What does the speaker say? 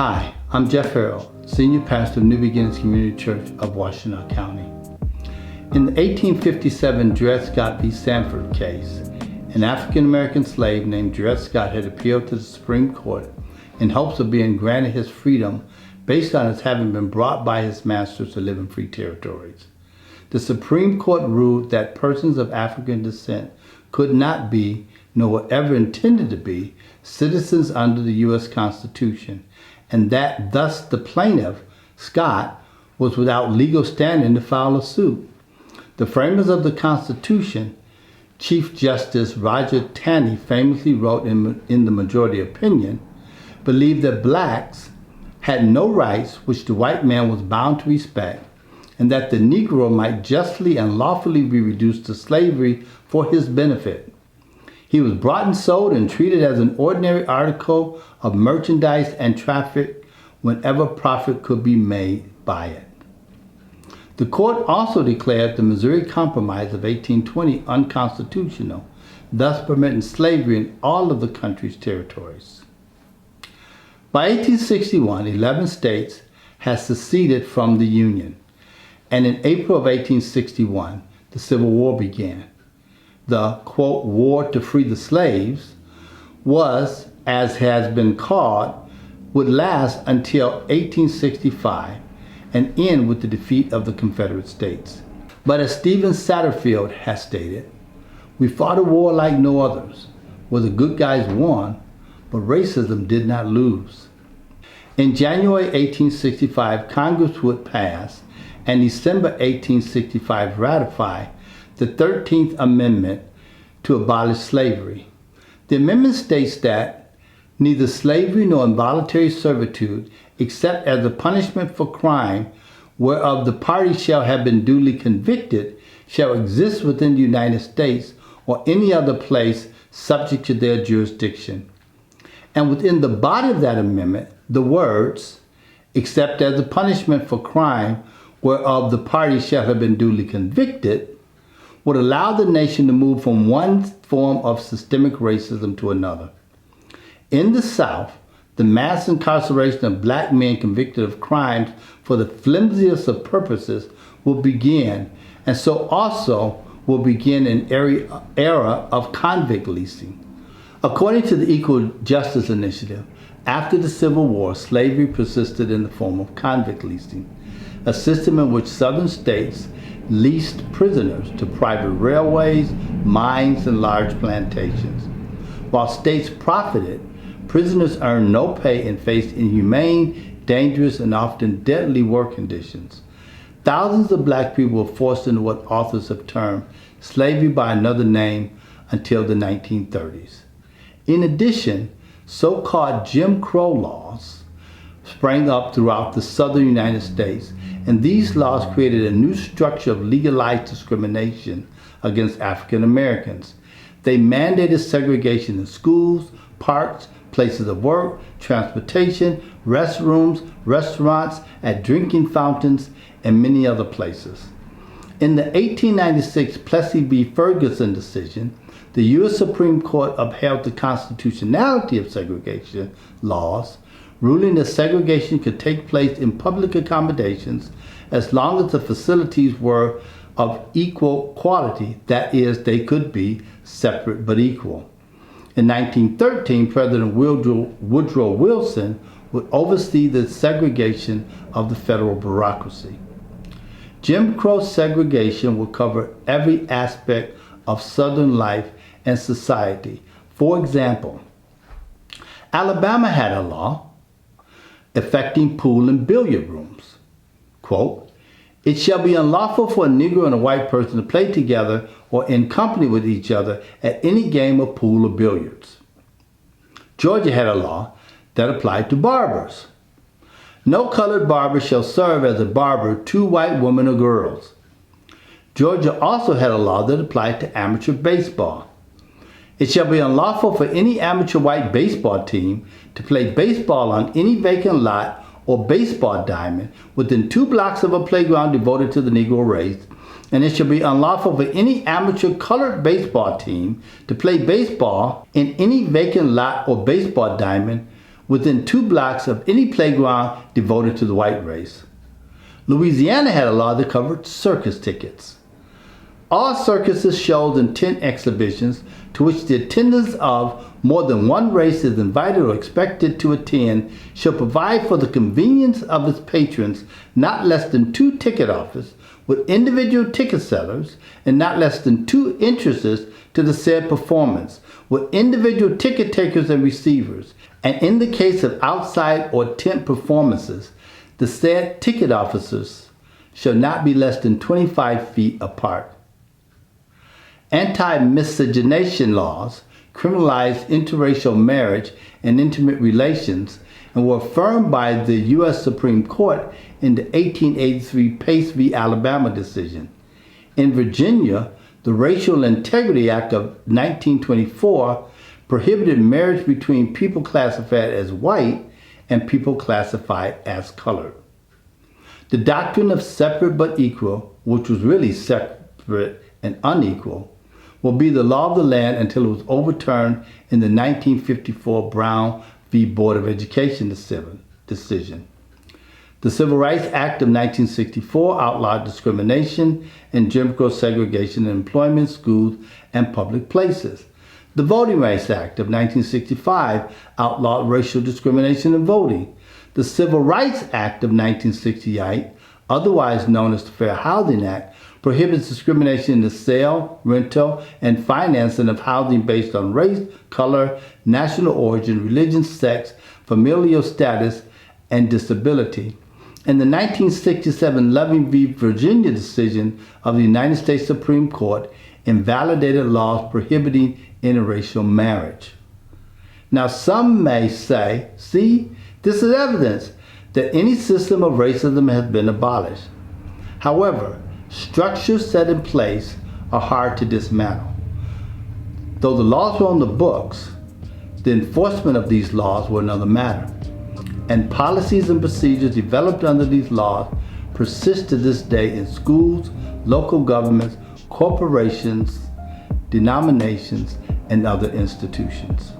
Hi, I'm Jeff Harrell, Senior Pastor of New Beginnings Community Church of Washtenaw County. In the 1857 Dred Scott v. Sanford case, an African-American slave named Dred Scott had appealed to the Supreme Court in hopes of being granted his freedom based on his having been brought by his masters to live in free territories. The Supreme Court ruled that persons of African descent could not be, nor were ever intended to be, citizens under the U.S. Constitution, and that thus the plaintiff, Scott, was without legal standing to file a suit. The framers of the Constitution, Chief Justice Roger Taney famously wrote in the majority opinion, believed that blacks had no rights which the white man was bound to respect, and that the Negro might justly and lawfully be reduced to slavery for his benefit. He was bought and sold and treated as an ordinary article of merchandise and traffic whenever profit could be made by it. The court also declared the Missouri Compromise of 1820 unconstitutional, thus permitting slavery in all of the country's territories. By 1861, 11 states had seceded from the Union, and in April of 1861, the Civil War began. The, quote, war to free the slaves was, as has been called, would last until 1865 and end with the defeat of the Confederate States. But as Stephen Satterfield has stated, we fought a war like no others, where the good guys won, but racism did not lose. In January 1865, Congress would pass, and December 1865 ratify the 13th Amendment to abolish slavery. The amendment states that neither slavery nor involuntary servitude, except as a punishment for crime whereof the party shall have been duly convicted, shall exist within the United States or any other place subject to their jurisdiction. And within the body of that amendment, the words, except as a punishment for crime whereof the party shall have been duly convicted, would allow the nation to move from one form of systemic racism to another. In the South, the mass incarceration of black men convicted of crimes for the flimsiest of purposes will begin, and so also will begin an era of convict leasing. According to the Equal Justice Initiative, after the Civil War, slavery persisted in the form of convict leasing, a system in which southern states leased prisoners to private railways, mines, and large plantations. While states profited, prisoners earned no pay and faced inhumane, dangerous, and often deadly work conditions. Thousands of black people were forced into what authors have termed slavery by another name until the 1930s. In addition, so-called Jim Crow laws sprang up throughout the southern United States, and these laws created a new structure of legalized discrimination against African Americans. They mandated segregation in schools, parks, places of work, transportation, restrooms, restaurants, at drinking fountains, and many other places. In the 1896 Plessy v. Ferguson decision, the U.S. Supreme Court upheld the constitutionality of segregation laws, ruling that segregation could take place in public accommodations as long as the facilities were of equal quality, that is, they could be separate but equal. In 1913, President Woodrow Wilson would oversee the segregation of the federal bureaucracy. Jim Crow segregation would cover every aspect of Southern life and society. For example, Alabama had a law affecting pool and billiard rooms. Quote, it shall be unlawful for a Negro and a white person to play together or in company with each other at any game of pool or billiards. Georgia had a law that applied to barbers. No colored barber shall serve as a barber to white women or girls. Georgia also had a law that applied to amateur baseball. It shall be unlawful for any amateur white baseball team to play baseball on any vacant lot or baseball diamond within 2 blocks of a playground devoted to the Negro race, and it shall be unlawful for any amateur colored baseball team to play baseball in any vacant lot or baseball diamond within 2 blocks of any playground devoted to the white race. Louisiana had a law that covered circus tickets. All circuses, shows, and tent exhibitions to which the attendants of more than one race is invited or expected to attend shall provide for the convenience of its patrons not less than 2 ticket offices with individual ticket sellers and not less than 2 entrances to the said performance with individual ticket takers and receivers, and in the case of outside or tent performances, the said ticket officers shall not be less than 25 feet apart. Anti-miscegenation laws criminalized interracial marriage and intimate relations and were affirmed by the U.S. Supreme Court in the 1883 Pace v. Alabama decision. In Virginia, the Racial Integrity Act of 1924 prohibited marriage between people classified as white and people classified as colored. The doctrine of separate but equal, which was really separate and unequal, will be the law of the land until it was overturned in the 1954 Brown v. Board of Education decision. The Civil Rights Act of 1964 outlawed discrimination and Jim Crow segregation in employment, schools, and public places. The Voting Rights Act of 1965 outlawed racial discrimination in voting. The Civil Rights Act of 1968, otherwise known as the Fair Housing Act, prohibits discrimination in the sale, rental, and financing of housing based on race, color, national origin, religion, sex, familial status, and disability. And the 1967 Loving v. Virginia decision of the United States Supreme Court invalidated laws prohibiting interracial marriage. Now some may say, see, this is evidence that any system of racism has been abolished. However, structures set in place are hard to dismantle. Though the laws were on the books, the enforcement of these laws were another matter. And policies and procedures developed under these laws persist to this day in schools, local governments, corporations, denominations, and other institutions.